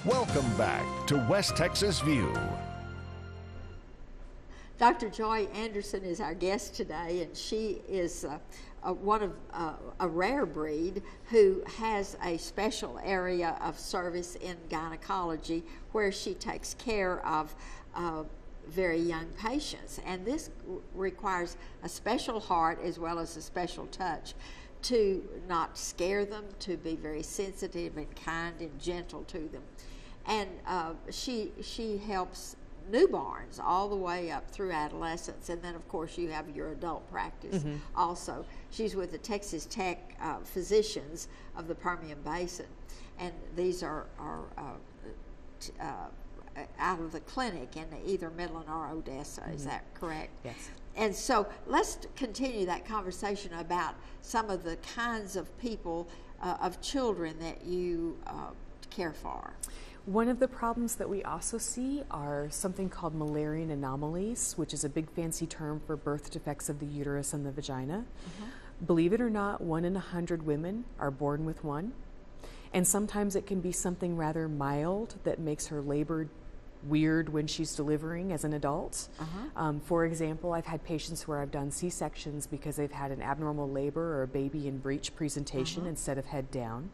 Welcome back to West Texas View. Dr. Joy Anderson is our guest today, and she is one of a rare breed who has a special area of service in gynecology where she takes care of very young patients. And this requires a special heart as well as a special touch to not scare them, to be very sensitive and kind and gentle to them. And she helps newborns all the way up through adolescents, and then of course you have your adult practice also. She's with the Texas Tech physicians of the Permian Basin, and these are out of the clinic in either Midland or Odessa. Is that correct? Yes. And so let's continue that conversation about some of the kinds of people, of children that you care for. One of the problems that we also see are something called Müllerian anomalies, which is a big fancy term for birth defects of the uterus and the vagina. Believe it or not, 1 in 100 women are born with one. And sometimes it can be something rather mild that makes her labor weird when she's delivering as an adult. For example, I've had patients where I've done C-sections because they've had an abnormal labor or a baby in breech presentation instead of head down.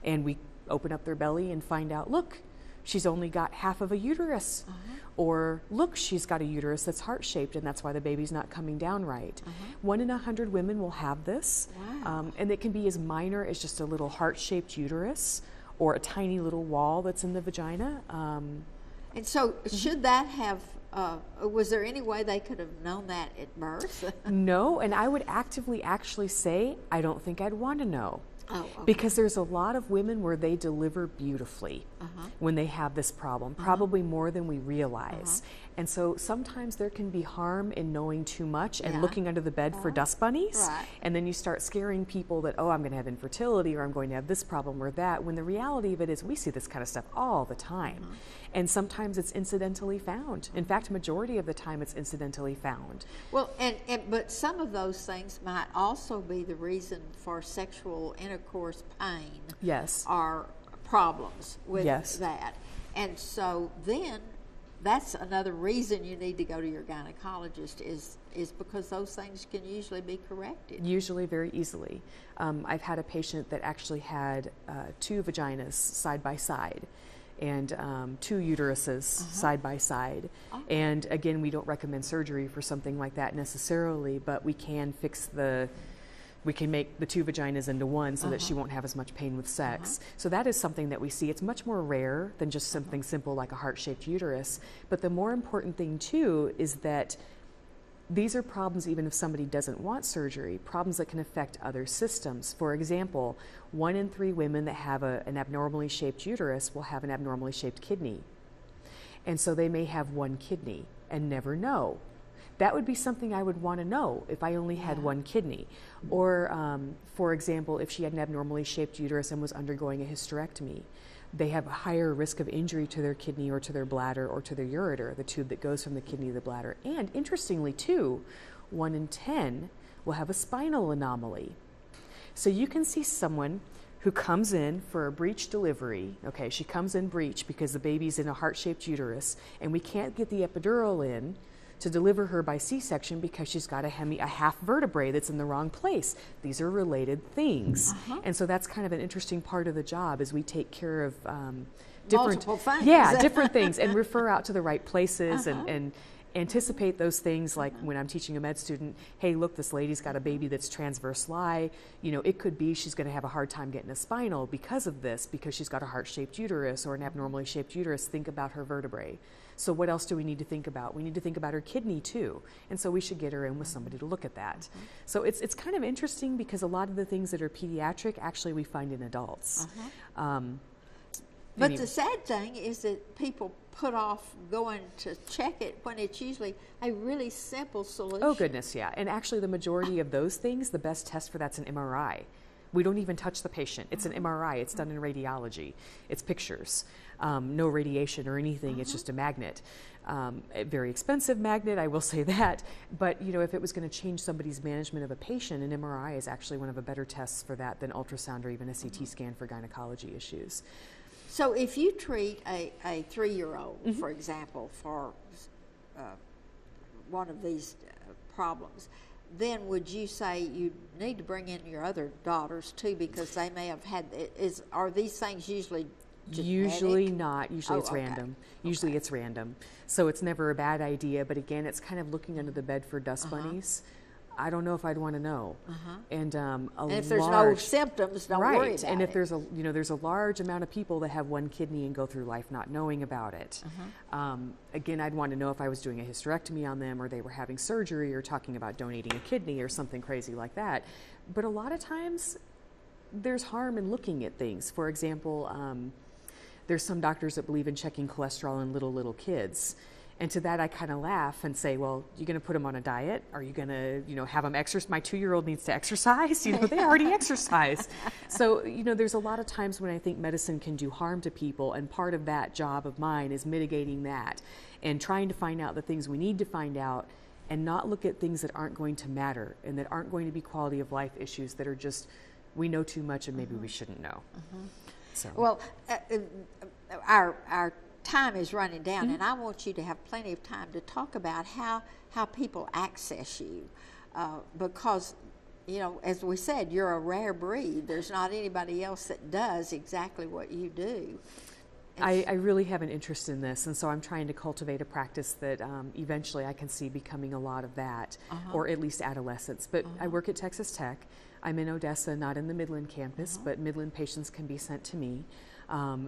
And we open up their belly and find out, look, she's only got half of a uterus. Or look, she's got a uterus that's heart-shaped and that's why the baby's not coming down right. 1 in 100 women will have this. And it can be as minor as just a little heart-shaped uterus or a tiny little wall that's in the vagina. And so should that have, was there any way they could have known that at birth? No, and I would actively actually say, I don't think I'd want to know. Because there's a lot of women where they deliver beautifully when they have this problem, probably more than we realize. And so sometimes there can be harm in knowing too much and looking under the bed for dust bunnies. And then you start scaring people that, oh, I'm going to have infertility or I'm going to have this problem or that, when the reality of it is we see this kind of stuff all the time. And sometimes it's incidentally found. In fact, majority of the time it's incidentally found. Well, but some of those things might also be the reason for sexual intercourse pain. Yes. Or problems with that. And so then that's another reason you need to go to your gynecologist is because those things can usually be corrected. Usually very easily. I've had a patient that actually had 2 vaginas side by side and 2 uteruses side by side. And again, we don't recommend surgery for something like that necessarily, but we can we can make the 2 vaginas into one so that she won't have as much pain with sex. So that is something that we see. It's much more rare than just something simple like a heart-shaped uterus. But the more important thing too is that these are problems even if somebody doesn't want surgery, problems that can affect other systems. For example, 1 in 3 women that have an abnormally shaped uterus will have an abnormally shaped kidney. And so they may have 1 kidney and never know. That would be something I would want to know if I only had 1 kidney. Or, for example, if she had an abnormally shaped uterus and was undergoing a hysterectomy, they have a higher risk of injury to their kidney or to their bladder or to their ureter, the tube that goes from the kidney to the bladder. And interestingly too, 1 in 10 will have a spinal anomaly. So you can see someone who comes in for a breech delivery. Okay, she comes in breech because the baby's in a heart-shaped uterus and we can't get the epidural in to deliver her by C-section because she's got a half vertebrae that's in the wrong place. These are related things. And so that's kind of an interesting part of the job is we take care of different things and refer out to the right places and anticipate those things like when I'm teaching a med student, hey, look, this lady's got a baby that's transverse lie. You know, it could be she's going to have a hard time getting a spinal because of this, because she's got a heart-shaped uterus or an abnormally shaped uterus. Think about her vertebrae. So what else do we need to think about? We need to think about her kidney too. And so we should get her in with somebody to look at that. So it's kind of interesting because a lot of the things that are pediatric, actually we find in adults. But the sad thing is that people put off going to check it when it's usually a really simple solution. Oh goodness, yeah. And actually the majority of those things, the best test for that's an MRI. We don't even touch the patient. It's an MRI. It's done in radiology. It's pictures. No radiation or anything. It's just a magnet. A very expensive magnet, I will say that. But you know, if it was going to change somebody's management of a patient, an MRI is actually one of the better tests for that than ultrasound or even a CT scan for gynecology issues. So if you treat a 3-year-old, for example, for one of these problems, then would you say you need to bring in your other daughters too, because they may have had, are these things usually genetic? Usually not. Usually it's okay. random. Usually it's random. So it's never a bad idea, but again, it's kind of looking under the bed for dust bunnies. I don't know if I'd want to know. And if there's no symptoms, don't worry right. about And if it. there's a large amount of people that have one kidney and go through life not knowing about it. Again, I'd want to know if I was doing a hysterectomy on them, or they were having surgery, or talking about donating a kidney or something crazy like that. But a lot of times, there's harm in looking at things. For example, there's some doctors that believe in checking cholesterol in little kids. And to that, I kind of laugh and say, well, you're going to put them on a diet? Are you going to, have them exercise? My 2-year-old needs to exercise. They already exercise. So, there's a lot of times when I think medicine can do harm to people, and part of that job of mine is mitigating that and trying to find out the things we need to find out, and not look at things that aren't going to matter and that aren't going to be quality of life issues that are just, we know too much and maybe we shouldn't know. So. Well, our time is running down, and I want you to have plenty of time to talk about how people access you, because as we said, you're a rare breed. There's not anybody else that does exactly what you do. I really have an interest in this, and so I'm trying to cultivate a practice that eventually I can see becoming a lot of that, or at least adolescents. But I work at Texas Tech. I'm in Odessa, not in the Midland campus, but Midland patients can be sent to me.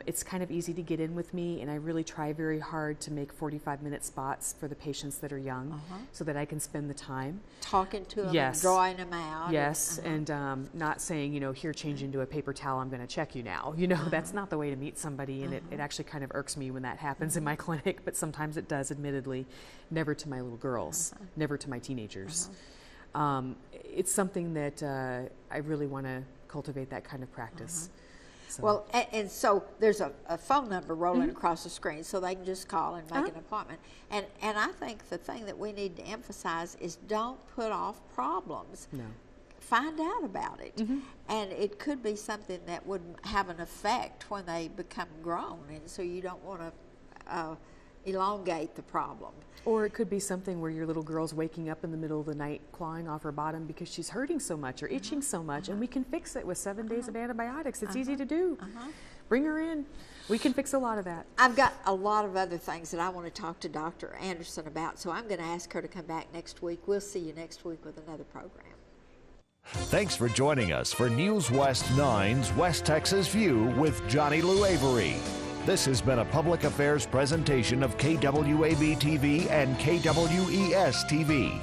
It's kind of easy to get in with me, and I really try very hard to make 45-minute spots for the patients that are young, so that I can spend the time talking to them, yes. and drawing them out. Yes, and not saying, here, change into a paper towel, I'm going to check you now. That's not the way to meet somebody, and it actually kind of irks me when that happens in my clinic, but sometimes it does, admittedly. Never to my little girls, never to my teenagers. It's something that I really want to cultivate, that kind of practice. So. Well, and so there's a phone number rolling across the screen, so they can just call and make an appointment. And I think the thing that we need to emphasize is don't put off problems. No. Find out about it. And it could be something that would have an effect when they become grown, and so you don't want to elongate the problem. Or it could be something where your little girl's waking up in the middle of the night clawing off her bottom because she's hurting so much or itching so much, and we can fix it with 7 days of antibiotics. It's easy to do. Bring her in. We can fix a lot of that. I've got a lot of other things that I want to talk to Dr. Anderson about, so I'm going to ask her to come back next week. We'll see you next week with another program. Thanks for joining us for News West 9's West Texas View with Johnny Lou Avery. This has been a public affairs presentation of KWAB-TV and KWES-TV.